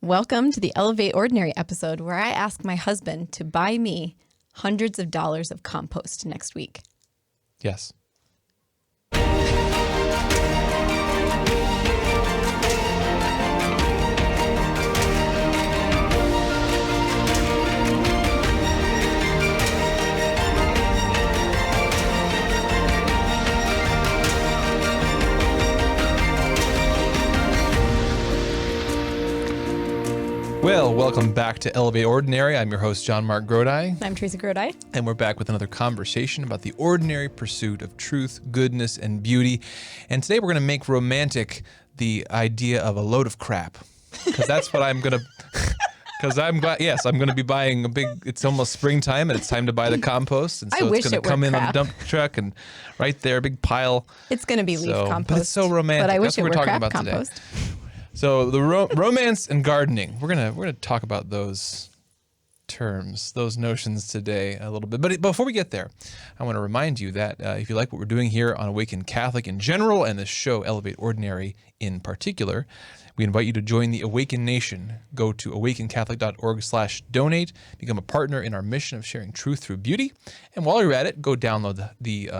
Welcome to the Elevate Ordinary episode where I ask my husband to buy me hundreds of dollars of compost next week. Yes. Well, welcome back to Elevate Ordinary. I'm your host, JonMarc Grodi. I'm Teresa Grodi. And we're back with another conversation about the ordinary pursuit of truth, goodness, and beauty. And today we're going to make romantic the idea of a load of crap. Because that's what I'm going to... Because I'm going to be buying a big... It's almost springtime, and it's time to buy the compost. And so it's going to come in on the dump truck, and right there, big pile. It's going to be leaf compost. But it's so romantic. But I wish that's what we're talking about compost. Today. So the romance and gardening, we're gonna talk about those terms, those notions today a little bit. But before we get there, I want to remind you that if you like what we're doing here on Awaken Catholic in general and this show Elevate Ordinary in particular, we invite you to join the Awaken Nation. Go to awakencatholic.org/donate, become a partner in our mission of sharing truth through beauty. And while you're at it, go download the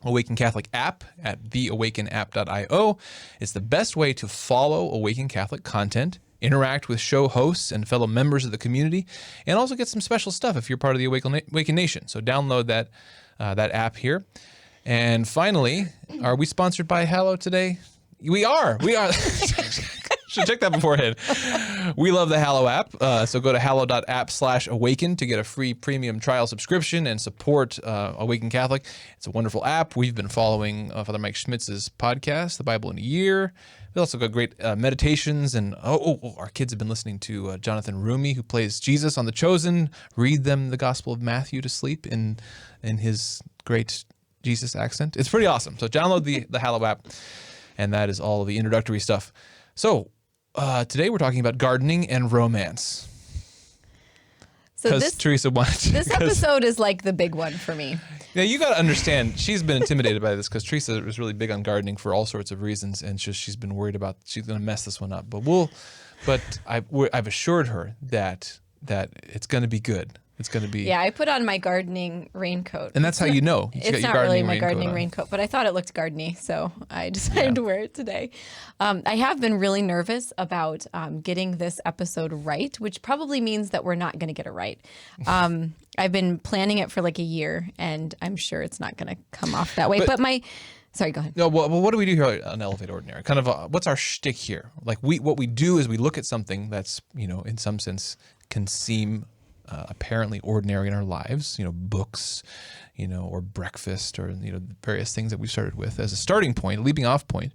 Awaken Catholic app at theawakenapp.io. It's the best way to follow Awaken Catholic content, interact with show hosts and fellow members of the community, and also get some special stuff if you're part of the Awaken Nation. So download that app here. And finally, are we sponsored by Hallow today? We are. Should check that beforehand. We love the Hallow app. So go to hallow.app/awaken to get a free premium trial subscription and support Awaken Catholic. It's a wonderful app. We've been following Father Mike Schmitz's podcast, The Bible in a Year. We also got great meditations. And our kids have been listening to Jonathan Rumi, who plays Jesus on The Chosen, read them the Gospel of Matthew to sleep in his great Jesus accent. It's pretty awesome. So download the Hallow app. And that is all of the introductory stuff. So today we're talking about gardening and romance. So Teresa wanted this episode is like the big one for me. Now you got to understand, she's been intimidated by this because Teresa was really big on gardening for all sorts of reasons, and she's been worried about she's going to mess this one up. But I've assured her that it's going to be good. It's going to be... Yeah, I put on my gardening raincoat. And that's how you know. It's not really my gardening raincoat, but I thought it looked gardeny, so I decided to wear it today. I have been really nervous about getting this episode right, which probably means that we're not going to get it right. I've been planning it for like a year, and I'm sure it's not going to come off that way. But Sorry, go ahead. No, well, what do we do here on Elevate Ordinary? Kind of what's our shtick here? Like what we do is we look at something that's, in some sense can seem... apparently ordinary in our lives, books, or breakfast, or various things that we started with as a starting point, a leaping off point.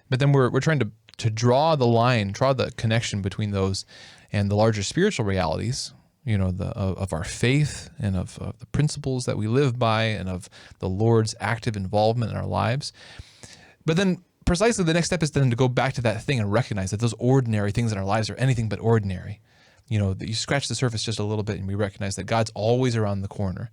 But then we're trying to draw the connection between those and the larger spiritual realities, of our faith and of the principles that we live by and of the Lord's active involvement in our lives. But then precisely the next step is then to go back to that thing and recognize that those ordinary things in our lives are anything but ordinary. That you scratch the surface just a little bit and we recognize that God's always around the corner,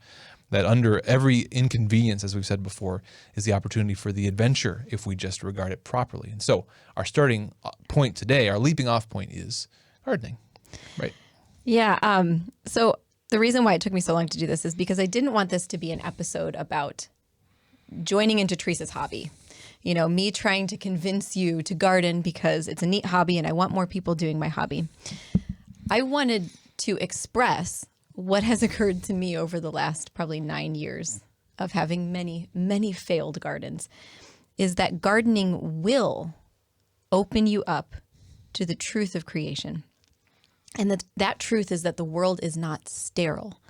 that under every inconvenience, as we've said before, is the opportunity for the adventure if we just regard it properly. And so our starting point today, our leaping off point is gardening, right? Yeah. So the reason why it took me so long to do this is because I didn't want this to be an episode about joining into Teresa's hobby. Me trying to convince you to garden because it's a neat hobby and I want more people doing my hobby. I wanted to express what has occurred to me over the last probably 9 years of having many, many failed gardens, is that gardening will open you up to the truth of creation. And that truth is that the world is not sterile.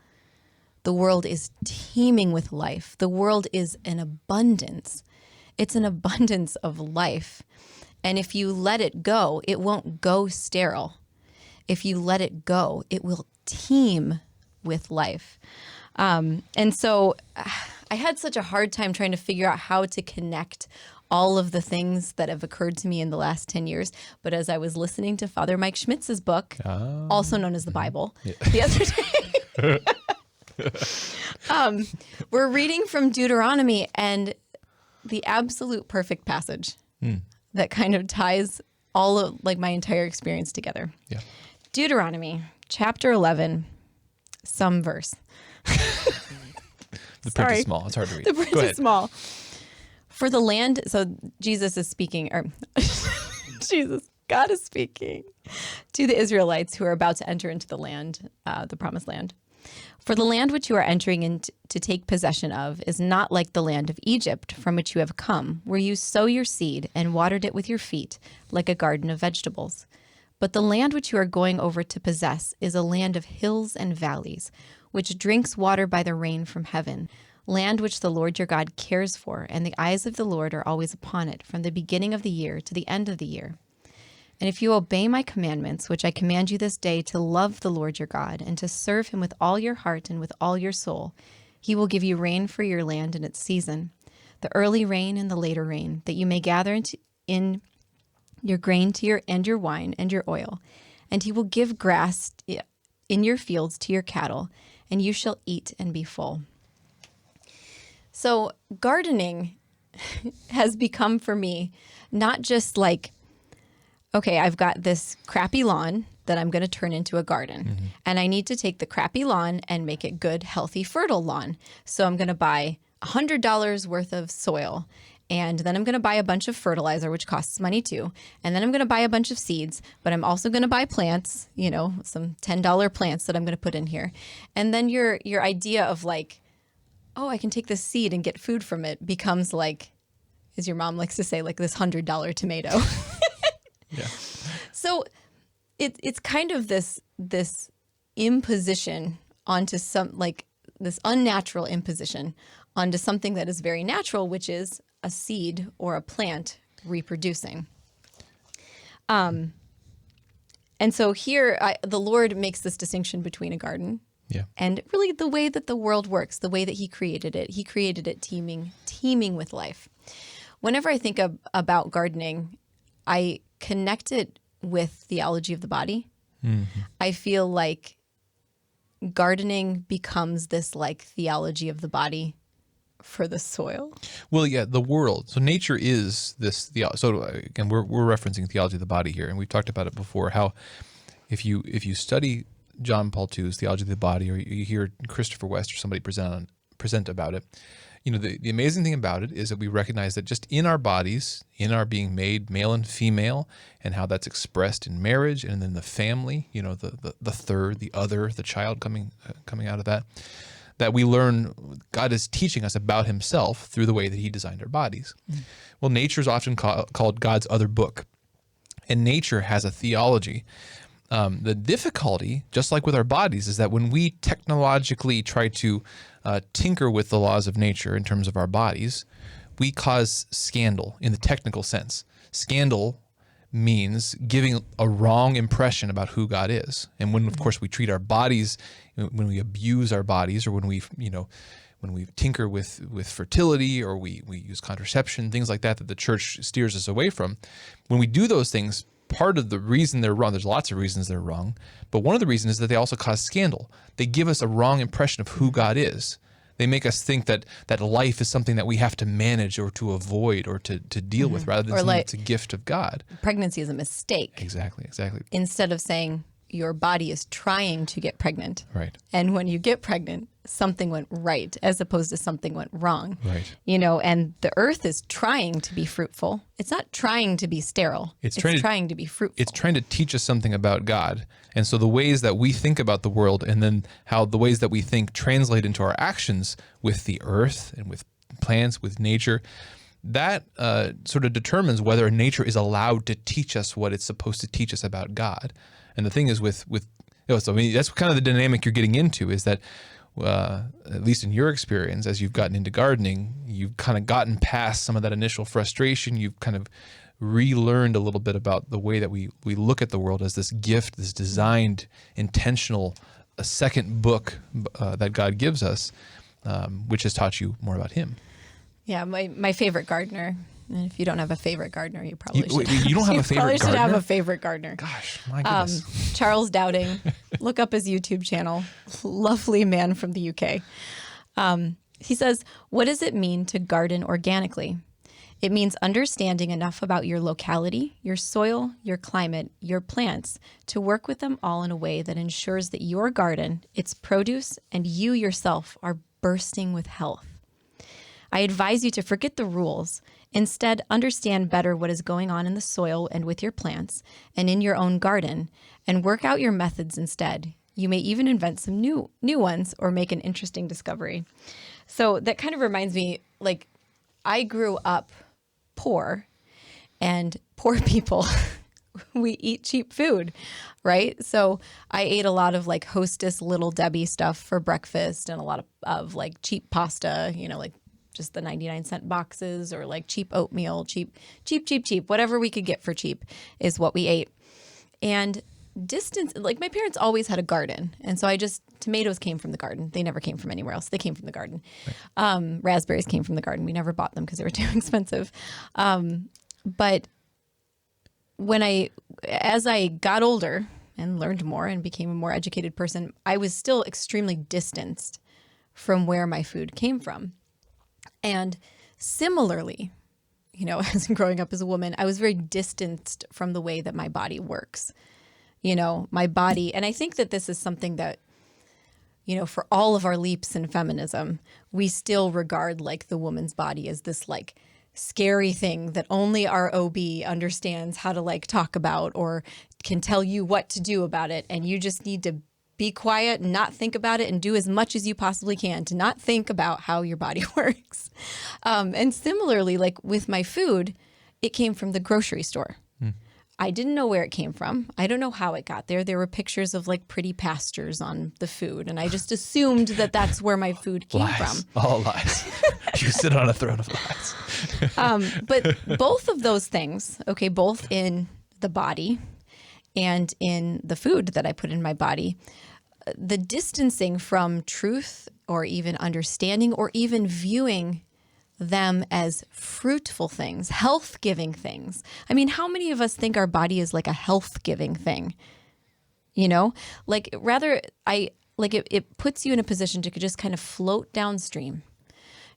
The world is teeming with life. The world is an abundance. It's an abundance of life. And if you let it go, it won't go sterile. If you let it go, it will teem with life. And so I had such a hard time trying to figure out how to connect all of the things that have occurred to me in the last 10 years. But as I was listening to Father Mike Schmitz's book, also known as the Bible, the other day, we're reading from Deuteronomy and the absolute perfect passage that kind of ties all of like my entire experience together. Yeah. Deuteronomy chapter 11, some verse. The print is small. It's hard to read. The print Go is ahead. small. For the land, so Jesus is speaking, or God is speaking to the Israelites who are about to enter into the land, the promised land. For the land which you are entering in to take possession of is not like the land of Egypt from which you have come, where you sow your seed and watered it with your feet, like a garden of vegetables. But the land which you are going over to possess is a land of hills and valleys, which drinks water by the rain from heaven, land which the Lord your God cares for, and the eyes of the Lord are always upon it, from the beginning of the year to the end of the year. And if you obey my commandments, which I command you this day, to love the Lord your God, and to serve him with all your heart and with all your soul, he will give you rain for your land in its season, the early rain and the later rain, that you may gather in your grain and your wine and your oil. And he will give grass in your fields to your cattle, and you shall eat and be full. So gardening has become for me not just like, okay, I've got this crappy lawn that I'm going to turn into a garden. Mm-hmm. And I need to take the crappy lawn and make it good, healthy, fertile lawn. So I'm going to buy $100 worth of soil. And then I'm going to buy a bunch of fertilizer, which costs money too. And then I'm going to buy a bunch of seeds, but I'm also going to buy plants, some $10 plants that I'm going to put in here. And then your idea of like, oh, I can take this seed and get food from it becomes like, as your mom likes to say, like this $100 tomato. Yeah. So it's kind of this imposition onto this unnatural imposition onto something that is very natural, which is a seed or a plant reproducing. And so here the Lord makes this distinction between a garden and really the way that the world works, the way that he created it teeming with life. Whenever I think about gardening, I connect it with theology of the body. Mm-hmm. I feel like gardening becomes this like theology of the body for the soil. Well, yeah, the world. So nature is this. So again, we're referencing theology of the body here, and we've talked about it before. How if you study John Paul II's theology of the body, or you hear Christopher West or somebody present about it, the amazing thing about it is that we recognize that just in our bodies, in our being made male and female, and how that's expressed in marriage and then the family, the third, the other, the child coming out of that we learn God is teaching us about himself through the way that he designed our bodies. Mm. Well, nature is often called God's other book, and nature has a theology. The difficulty, just like with our bodies, is that when we technologically try to tinker with the laws of nature in terms of our bodies, we cause scandal in the technical sense. Scandal means giving a wrong impression about who God is. And when, of course, we treat our bodies, when we abuse our bodies, or when we tinker with fertility, or we use contraception, things like that the church steers us away from, when we do those things, part of the reason they're wrong, there's lots of reasons they're wrong, but one of the reasons is that they also cause scandal. They give us a wrong impression of who God is. They make us think that life is something that we have to manage or to avoid or to deal with, rather than something that's a gift of God. Pregnancy is a mistake. Exactly. Instead of saying your body is trying to get pregnant. Right. And when you get pregnant, something went right as opposed to something went wrong. Right. And the earth is trying to be fruitful. It's not trying to be sterile. It's trying to be fruitful. It's trying to teach us something about God. And so the ways that we think about the world, and then how the ways that we think translate into our actions with the earth and with plants, with nature, that sort of determines whether nature is allowed to teach us what it's supposed to teach us about God. And the thing is so that's kind of the dynamic you're getting into, is that at least in your experience, as you've gotten into gardening, you've kind of gotten past some of that initial frustration. You've kind of relearned a little bit about the way that we look at the world as this gift, this designed, intentional, a second book that God gives us, which has taught you more about him. Yeah, my favorite gardener. And if you don't have a favorite gardener, you probably should. You don't have a favorite gardener? You probably should have a favorite gardener. Gosh, my goodness. Charles Dowding. Look up his YouTube channel. Lovely man from the UK. He says, what does it mean to garden organically? It means understanding enough about your locality, your soil, your climate, your plants, to work with them all in a way that ensures that your garden, its produce, and you yourself are bursting with health. I advise you to forget the rules. Instead, understand better what is going on in the soil and with your plants and in your own garden, and work out your methods instead. You may even invent some new ones or make an interesting discovery. So that kind of reminds me, like, I grew up poor, and poor people, we eat cheap food, right? So I ate a lot of like Hostess Little Debbie stuff for breakfast, and a lot of like cheap pasta, like just the 99-cent boxes, or like cheap oatmeal, cheap, whatever we could get for cheap is what we ate. And like my parents always had a garden. And so tomatoes came from the garden. They never came from anywhere else. They came from the garden. Right. Raspberries came from the garden. We never bought them because they were too expensive. But as I got older and learned more and became a more educated person, I was still extremely distanced from where my food came from. And similarly, as growing up as a woman, I was very distanced from the way that my body works. My body. And I think that this is something that, for all of our leaps in feminism, we still regard like the woman's body as this like scary thing that only our OB understands how to like talk about or can tell you what to do about it. And you just need to be quiet and not think about it and do as much as you possibly can to not think about how your body works. And similarly, like with my food, it came from the grocery store. I didn't know where it came from. I don't know how it got there. There were pictures of like pretty pastures on the food, and I just assumed that that's where my food came from. All lies. You sit on a throne of lies. But both of those things, okay, both in the body and in the food that I put in my body, the distancing from truth or even understanding or even viewing them as fruitful things, health-giving things. I mean, how many of us think our body is like a health-giving thing? Like rather, it puts you in a position to just kind of float downstream.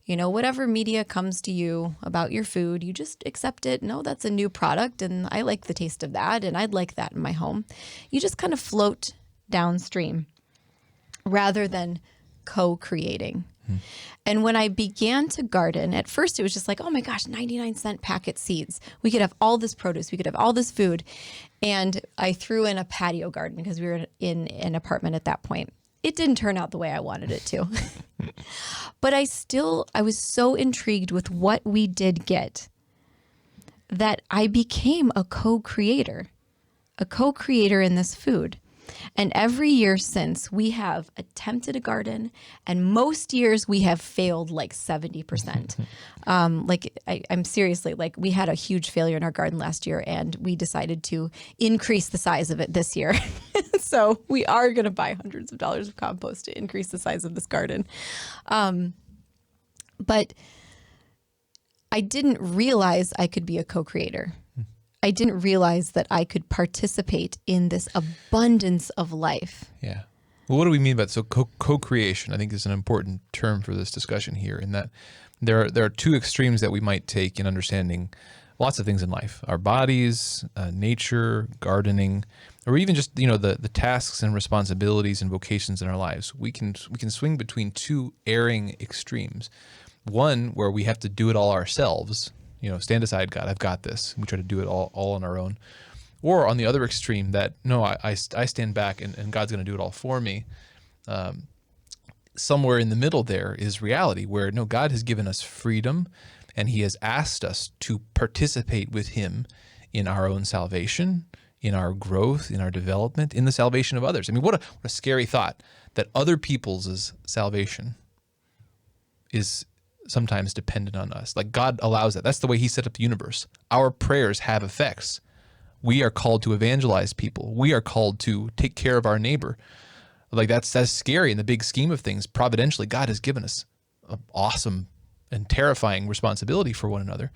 Whatever media comes to you about your food, you just accept it. No, that's a new product, and I like the taste of that, and I'd like that in my home. You just kind of float downstream rather than co-creating. And when I began to garden, at first it was just like, oh my gosh, 99-cent packet seeds. We could have all this produce. We could have all this food. And I threw in a patio garden because we were in an apartment at that point. It didn't turn out the way I wanted it to. But I was so intrigued with what we did get that I became a co-creator in this food. And every year since, we have attempted a garden, and most years we have failed like 70%. I'm seriously, like, we had a huge failure in our garden last year, and we decided to increase the size of it this year. So we are going to buy hundreds of dollars of compost to increase the size of this garden. But I didn't realize I could be a co-creator. I didn't realize that I could participate in this abundance of life. Yeah. Well, what do we mean by that? So co-creation, I think, is an important term for this discussion here, in that there are two extremes that we might take in understanding lots of things in life: our bodies, nature, gardening, or even just the tasks and responsibilities and vocations in our lives. We can swing between two erring extremes. One where we have to do it all ourselves. Stand aside, God, I've got this. We try to do it all on our own. Or on the other extreme, that, no, I stand back and God's going to do it all for me. Somewhere in the middle there is reality, where, no, God has given us freedom, and he has asked us to participate with him in our own salvation, in our growth, in our development, in the salvation of others. I mean, what a scary thought that other people's salvation is sometimes dependent on us. Like, God allows that. That's the way he set up the universe. Our prayers have effects. We are called to evangelize people. We are called to take care of our neighbor. Like, that's scary in the big scheme of things. Providentially, God has given us an awesome and terrifying responsibility for one another.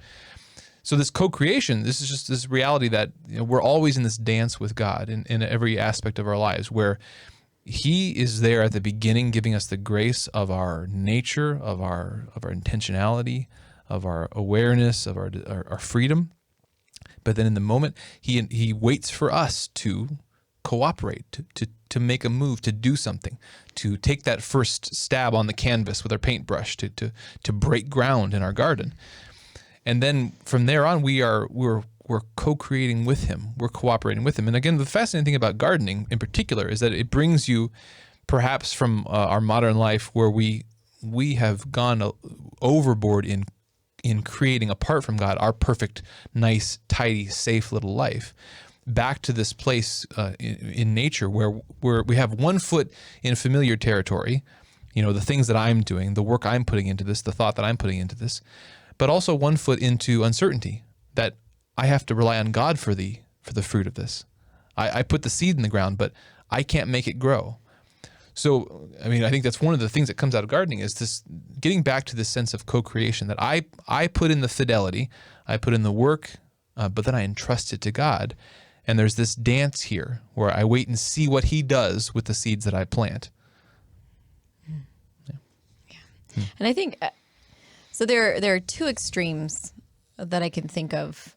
So this co-creation, this is just this reality that we're always in this dance with God in every aspect of our lives, where he is there at the beginning, giving us the grace of our nature, of our intentionality, of our awareness, of our freedom. But then in the moment, he waits for us to cooperate, to make a move, to do something, to take that first stab on the canvas with our paintbrush, to break ground in our garden. And then from there on, we're co-creating with him. We're cooperating with him. And again, the fascinating thing about gardening in particular is that it brings you perhaps from our modern life where we have gone overboard in creating, apart from God, our perfect, nice, tidy, safe little life, back to this place in nature where we have one foot in familiar territory, the things that I'm doing, the work I'm putting into this, the thought that I'm putting into this, but also one foot into uncertainty, that I have to rely on God for the fruit of this. I put the seed in the ground, but I can't make it grow. So, I think that's one of the things that comes out of gardening is this getting back to this sense of co-creation, that I put in the fidelity, I put in the work, but then I entrust it to God. And there's this dance here where I wait and see what he does with the seeds that I plant. Yeah. And I think, so there are two extremes that I can think of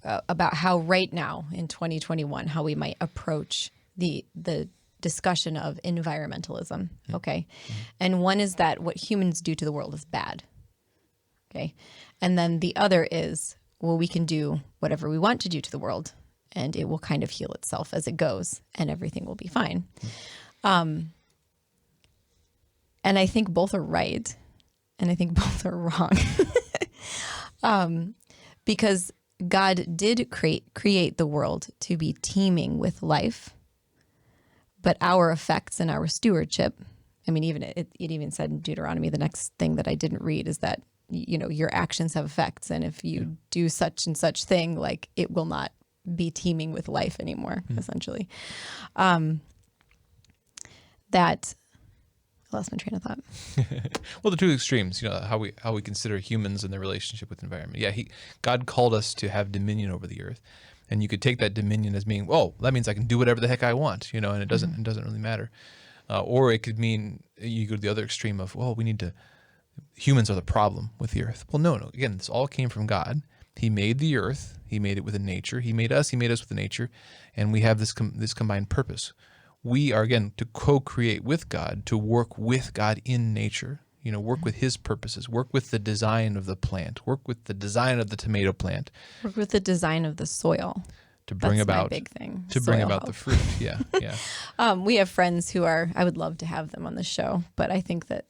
about how right now in 2021, how we might approach the discussion of environmentalism, okay? And one is that what humans do to the world is bad, okay? And then the other is, well, we can do whatever we want to do to the world, and it will kind of heal itself as it goes, and everything will be fine. And I think both are right, and I think both are wrong. Because God did create the world to be teeming with life, but our effects and our stewardship, even it even said in Deuteronomy, the next thing that I didn't read is that, your actions have effects. And if you do such and such thing, like, it will not be teeming with life anymore, essentially. That, I lost my train of thought. Well, the two extremes, how we consider humans and their relationship with the environment. Yeah, God called us to have dominion over the earth. And you could take that dominion as meaning, that means I can do whatever the heck I want, and it doesn't really matter. Or it could mean you go to the other extreme of, humans are the problem with the earth. Well, no. Again, this all came from God. He made the earth. He made it with a nature. He made us with a nature. And we have this combined purpose. We are, again, to co-create with God, to work with God in nature, work with his purposes, work with the design of the plant, work with the design of the tomato plant. Work with the design of the soil. To bring That's about my big thing. To bring about the fruit. Yeah. We have friends who I would love to have them on the show, but I think that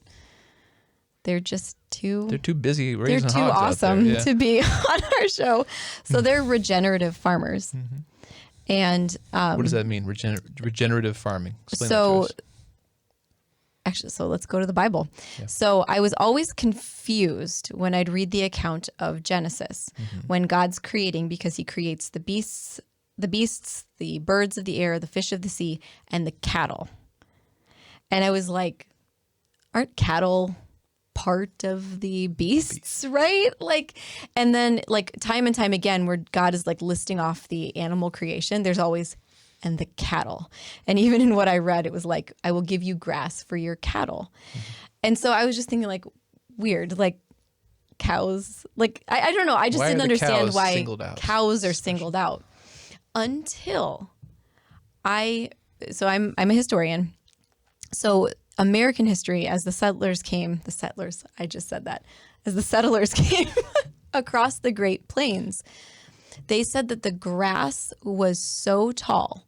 they're just they're too busy raising hogs They're too awesome out to be on our show. So they're regenerative farmers. And what does that mean? Regenerative farming. Explain that so to us. Actually, so let's go to the Bible. Yeah. So I was always confused when I'd read the account of Genesis, when God's creating, because he creates the beasts, the birds of the air, the fish of the sea, and the cattle. And I was like, aren't cattle part of the beasts, right? And then time and time again, where God is listing off the animal creation, there's always, and the cattle. And even in what I read, it was I will give you grass for your cattle. And so I was just thinking weird, cows, I don't know. I just didn't understand why cows are singled out until I'm a historian. So American history, as the settlers came across the Great Plains, they said that the grass was so tall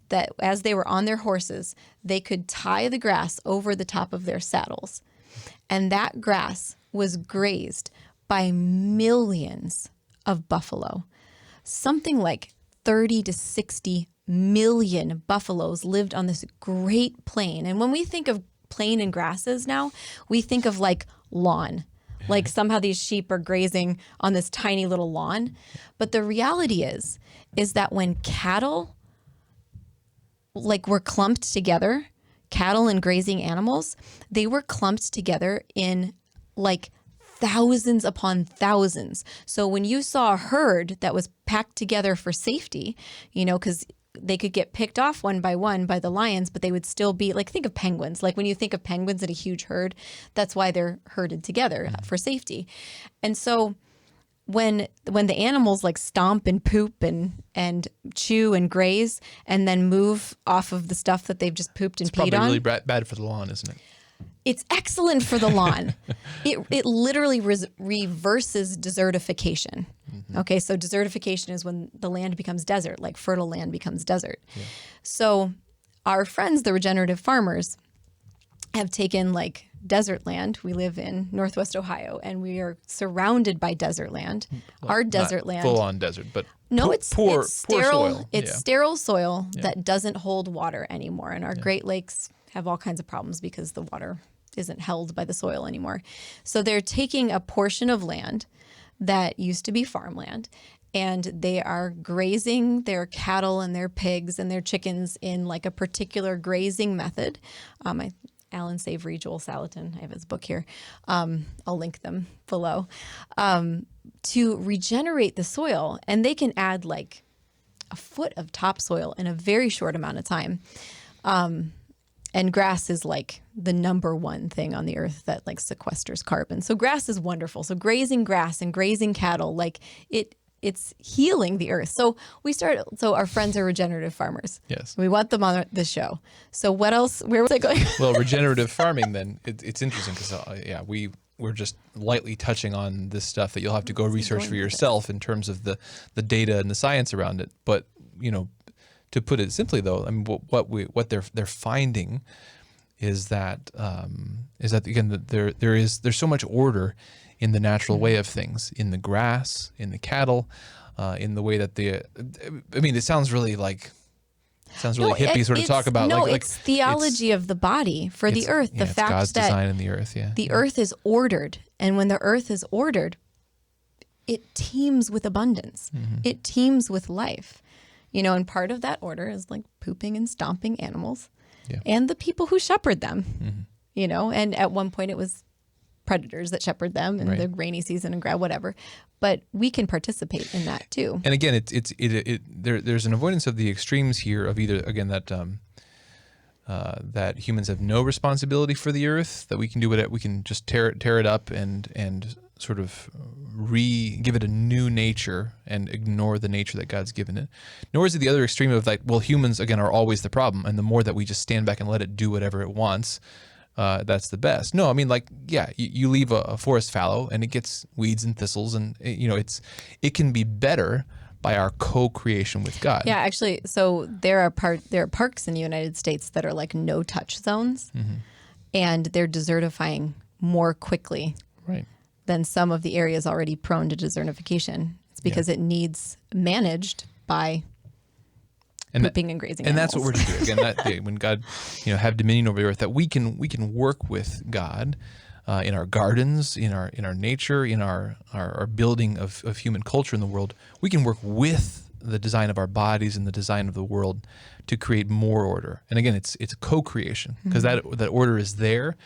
that as they were on their horses, they could tie the grass over the top of their saddles. And that grass was grazed by millions of buffalo. Something like 30 to 60 million buffaloes lived on this great plain. And when we think of plain and grasses now, we think of lawn. Somehow these sheep are grazing on this tiny little lawn. But the reality is that when cattle were clumped together, cattle and grazing animals, they were clumped together in thousands upon thousands. So when you saw a herd that was packed together for safety, because they could get picked off one by the lions, but they would still be like, think of penguins. Like when you think of penguins in a huge herd, that's why they're herded together for safety. And so when the animals like stomp and poop and chew and graze and then move off of the stuff that they've just pooped and peed on. It's probably really bad for the lawn, isn't it? It's excellent for the lawn. It literally reverses desertification. Okay, so desertification is when the land becomes desert, like fertile land becomes desert. Yeah. So our friends, the regenerative farmers, have taken like desert land. We live in Northwest Ohio, and we are surrounded by desert land. Well, our desert land, full on desert, but no, it's sterile. Soil. It's sterile soil that doesn't hold water anymore, and our Great Lakes have all kinds of problems because the water isn't held by the soil anymore. So they're taking a portion of land that used to be farmland, and they are grazing their cattle and their pigs and their chickens in like a particular grazing method. Alan Savory, Joel Salatin, I have his book here. I'll link them below, to regenerate the soil. And they can add like a foot of topsoil in a very short amount of time. And grass is like the number one thing on the earth that like sequesters carbon. So grass is wonderful. So grazing grass and grazing cattle, like it's healing the earth. So our friends are regenerative farmers. Yes. We want them on the show. So what else, where was I going? Well, regenerative farming then, it's interesting because, we're just lightly touching on this stuff that you'll have to go research for yourself in terms of the data and the science around it. But, to put it simply though, I mean, what they're finding is that again, there's so much order in the natural way of things, in the grass, in the cattle, in the way that it sounds really hippie sort of talk about. It's theology of the body for the earth. The fact God's that design in the earth. Yeah, the earth is ordered, and when the earth is ordered, it teems with abundance. It teems with life. And part of that order is like pooping and stomping animals, and the people who shepherd them. And at one point it was predators that shepherd them in the rainy season and whatever, but we can participate in that too. And again, there's an avoidance of the extremes here of either again that humans have no responsibility for the earth, that we can do what we can just tear it up and sort of give it a new nature and ignore the nature that God's given it. Nor is it the other extreme of like, well, humans again are always the problem, and the more that we just stand back and let it do whatever it wants, that's the best. No, I mean, like, you leave a forest fallow and it gets weeds and thistles, and it can be better by our co-creation with God. Yeah, actually, so there are parks in the United States that are like no-touch zones, and they're desertifying more quickly than some of the areas already prone to desertification. It's because it needs managed by pooping and grazing and animals. That's what we're to do. Again, when God, have dominion over the earth, that we can work with God in our gardens, in our nature, in our building of human culture in the world. We can work with the design of our bodies and the design of the world to create more order. And again, it's co-creation because that order is there,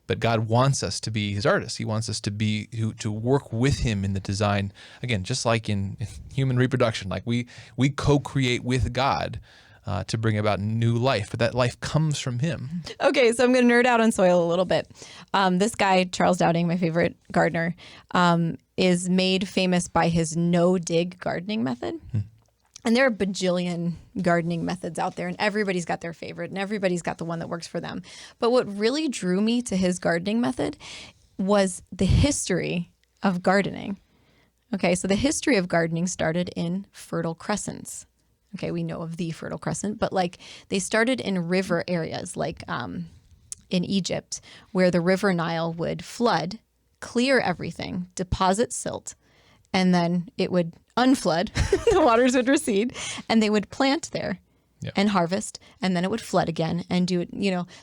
but God wants us to be His artists. He wants us to work with Him in the design. Again, just like in human reproduction, like we co-create with God to bring about new life, but that life comes from Him. Okay, so I'm going to nerd out on soil a little bit. This guy, Charles Dowding, my favorite gardener, is made famous by his no-dig gardening method. And there are a bajillion gardening methods out there, and everybody's got their favorite, and everybody's got the one that works for them. But what really drew me to his gardening method was the history of gardening. Okay, so the history of gardening started in Fertile Crescents. Okay, we know of the Fertile Crescent, but like they started in river areas, like in Egypt, where the River Nile would flood, clear everything, deposit silt, and then it would unflood, the waters would recede, and they would plant there and harvest, and then it would flood again and do it,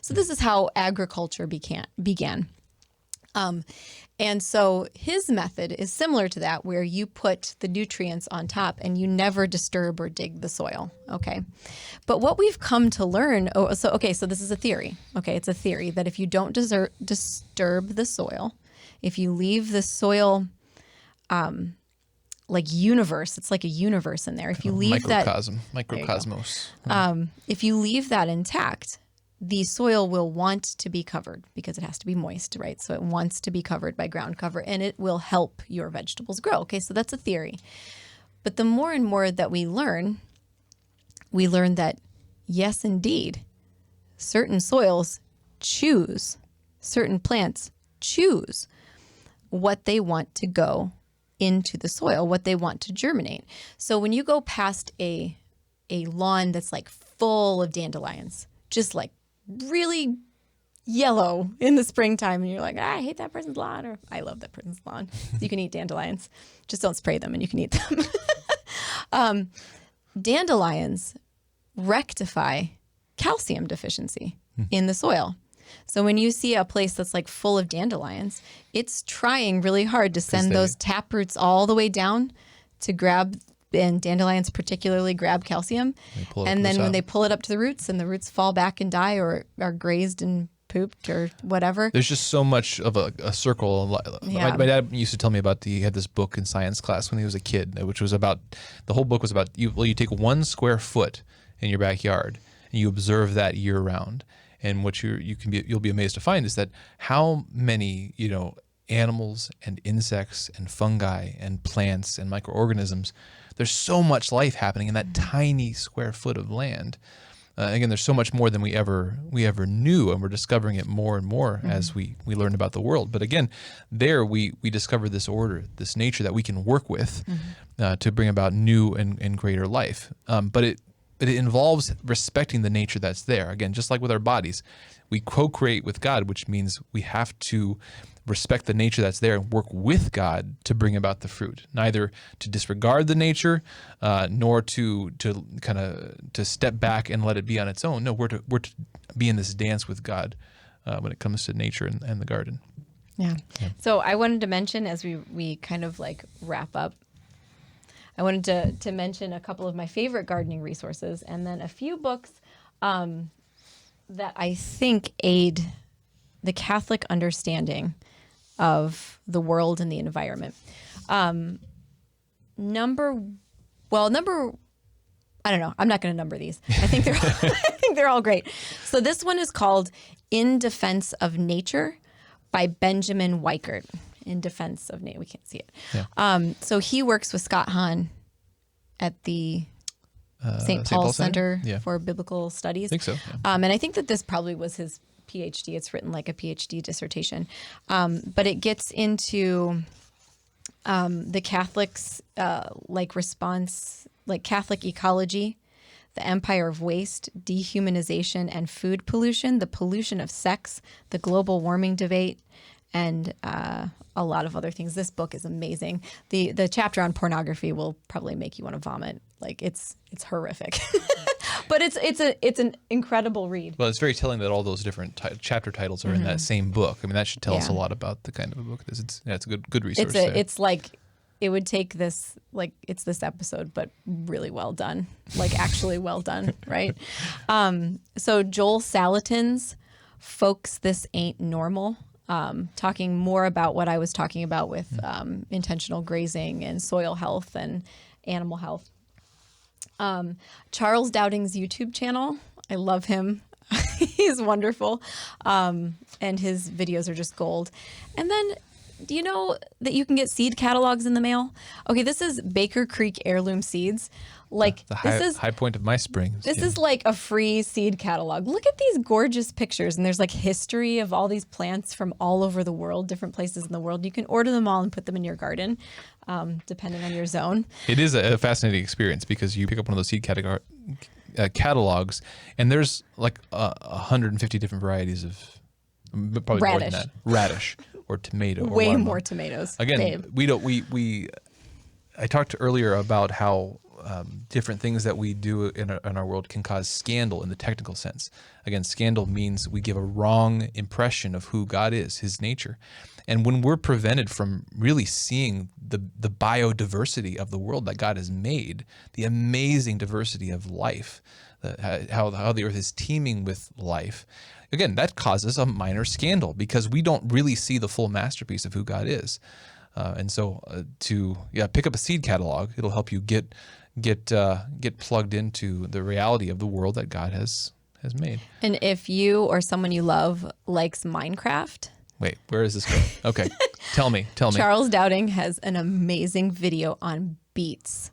So this is how agriculture began. And so his method is similar to that, where you put the nutrients on top and you never disturb or dig the soil, okay? But what we've come to learn, so this is a theory, okay? It's a theory that if you don't disturb the soil, if you leave the soil universe. It's like a universe in there. If you leave microcosmos. If you leave that intact, the soil will want to be covered because it has to be moist, right? So it wants to be covered by ground cover, and it will help your vegetables grow. Okay, so that's a theory. But the more and more that we learn that, yes, indeed, certain soils choose, certain plants choose what they want to go into the soil, what they want to germinate. So when you go past a lawn that's like full of dandelions, just like really yellow in the springtime, and you're like, I hate that person's lawn, or I love that person's lawn. You can eat dandelions. Just don't spray them and you can eat them. Dandelions rectify calcium deficiency in the soil. So when you see a place that's like full of dandelions, it's trying really hard to send those tap roots all the way down to grab, and dandelions particularly grab calcium. And then when they pull it up to the roots, and the roots fall back and die or are grazed and pooped or whatever. There's just so much of a circle. Yeah. My dad used to tell me about he had this book in science class when he was a kid, which was about, the whole book was about, you take 1 square foot in your backyard and you observe that year round. And what you'll be amazed to find is that how many, animals and insects and fungi and plants and microorganisms, there's so much life happening in that tiny square foot of land. Again, there's so much more than we ever knew, and we're discovering it more and more as we learn about the world. But again, there we discover this order, this nature that we can work with to bring about new and greater life. But it involves respecting the nature that's there. Again, just like with our bodies, we co-create with God, which means we have to respect the nature that's there and work with God to bring about the fruit. Neither to disregard the nature, nor to step back and let it be on its own. No, we're to be in this dance with God when it comes to nature and the garden. Yeah. So I wanted to mention, as we kind of like wrap up, I wanted to mention a couple of my favorite gardening resources, and then a few books that I think aid the Catholic understanding of the world and the environment. I don't know. I'm not going to number these. I think they're all great. So this one is called In Defense of Nature by Benjamin Weichert. In Defense of Nature. We can't see it. Yeah. So he works with Scott Hahn at the St. Paul Center for Biblical Studies. I think so. Yeah. And I think that this probably was his PhD. It's written like a PhD dissertation. But it gets into the Catholics' response, like Catholic ecology, the empire of waste, dehumanization and food pollution, the pollution of sex, the global warming debate, and a lot of other things. This book is amazing. The chapter on pornography will probably make you want to vomit. Like it's horrific, but it's an incredible read. Well, it's very telling that all those different chapter titles are in that same book. I mean, that should tell us a lot about the kind of a book it is. It's a good resource. It's like it would take this, like it's this episode, but really well done, like actually well done, right? So Joel Salatin's "Folks, This Ain't Normal." Talking more about what I was talking about with intentional grazing and soil health and animal health. Charles Dowding's YouTube channel, I love him. He's wonderful. And his videos are just gold. And then, do you know that you can get seed catalogs in the mail? Okay, this is Baker Creek Heirloom Seeds. Like the high point of my spring. This is like a free seed catalog. Look at these gorgeous pictures, and there's like history of all these plants from all over the world, different places in the world. You can order them all and put them in your garden, depending on your zone. It is a fascinating experience because you pick up one of those seed catalogs, and there's like 150 different varieties of probably radish. More than that. Radish or tomato. Way or more tomatoes. Again, babe. I talked earlier about how different things that we do in our world can cause scandal in the technical sense. Again, scandal means we give a wrong impression of who God is, his nature. And when we're prevented from really seeing the biodiversity of the world that God has made, the amazing diversity of life, how the earth is teeming with life, again, that causes a minor scandal because we don't really see the full masterpiece of who God is. And so pick up a seed catalog. It'll help you get plugged into the reality of the world that God has made. And if you or someone you love likes Minecraft. Wait, where is this going? Okay, tell me. Charles Dowding has an amazing video on beets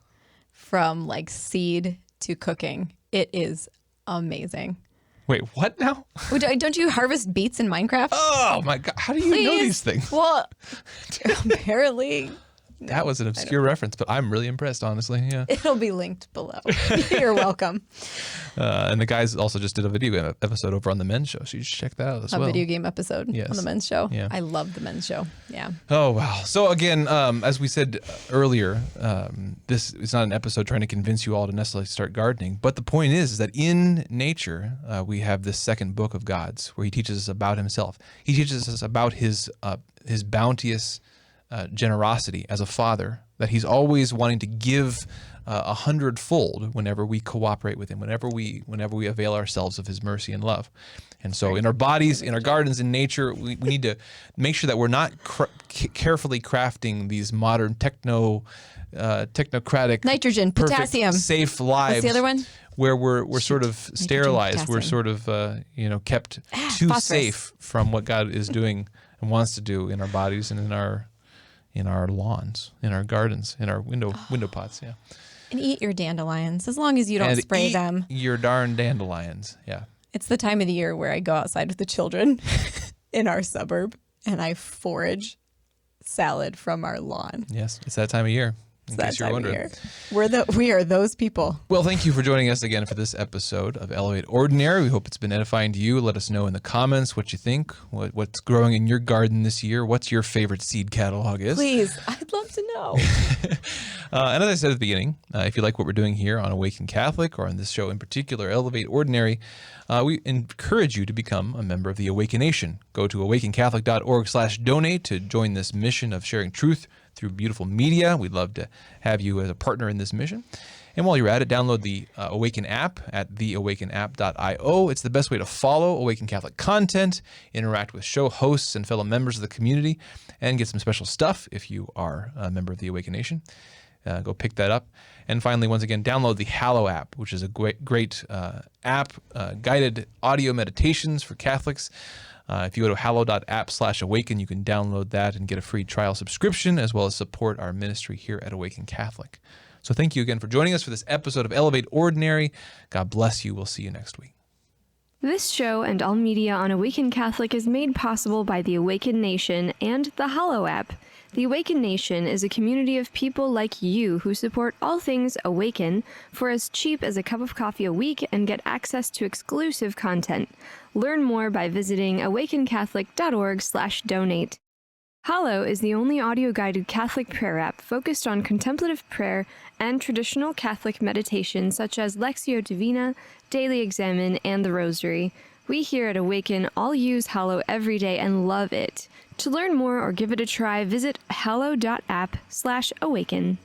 from like seed to cooking. It is amazing. Wait, what now? Don't you harvest beets in Minecraft? Oh my God, how do you know these things? Well, apparently. That was an obscure reference, but I'm really impressed, honestly. Yeah. It'll be linked below. You're welcome. And the guys also just did a video game episode over on the Men's Show, so you should check that out as well. A video game episode Yes. on the Men's Show. Yeah. I love the Men's Show. Yeah. Oh, wow. So again, as we said earlier, this is not an episode trying to convince you all to necessarily start gardening, but the point is that in nature, we have this second book of God's where he teaches us about himself. He teaches us about his bounteous generosity as a father, that he's always wanting to give 100-fold whenever we cooperate with him, whenever we avail ourselves of his mercy and love. And so in our bodies, in our gardens, in nature, we need to make sure that we're not carefully crafting these modern technocratic, nitrogen, perfect, potassium, safe lives. What's the other one? Where we're sort of sterilized, we're sort of kept too phosphorus. safe from what God is doing and wants to do in our bodies and in our lawns, in our gardens, in our window pots. Yeah. And eat your dandelions as long as you don't spray them. Your darn dandelions. Yeah. It's the time of the year where I go outside with the children in our suburb and I forage salad from our lawn. Yes, it's that time of year. In case you're wondering. We are those people. Well, thank you for joining us again for this episode of Elevate Ordinary. We hope it's been edifying to you. Let us know in the comments what you think, what's growing in your garden this year, what's your favorite seed catalog is. Please, I'd love to know. And as I said at the beginning, if you like what we're doing here on Awaken Catholic, or on this show in particular, Elevate Ordinary, we encourage you to become a member of the Awaken Nation. Go to awakencatholic.org/donate to join this mission of sharing truth through beautiful media. We'd love to have you as a partner in this mission. And while you're at it, download the Awaken app at theawakenapp.io. It's the best way to follow Awaken Catholic content, interact with show hosts and fellow members of the community, and get some special stuff if you are a member of the Awaken Nation. Go pick that up. And finally, once again, download the Hallow app, which is a great app, guided audio meditations for Catholics. If you go to hallow.app/awaken, you can download that and get a free trial subscription, as well as support our ministry here at Awaken Catholic. So thank you again for joining us for this episode of Elevate Ordinary. God bless you. We'll see you next week. This show and all media on Awaken Catholic is made possible by the Awaken Nation and the Hallow app. The Awaken Nation is a community of people like you who support all things Awaken for as cheap as a cup of coffee a week and get access to exclusive content. Learn more by visiting awakencatholic.org/donate. Hallow is the only audio-guided Catholic prayer app focused on contemplative prayer and traditional Catholic meditation such as Lectio Divina, Daily Examen, and the Rosary. We here at Awaken all use Hallow every day and love it. To learn more or give it a try, visit hallow.app/awaken.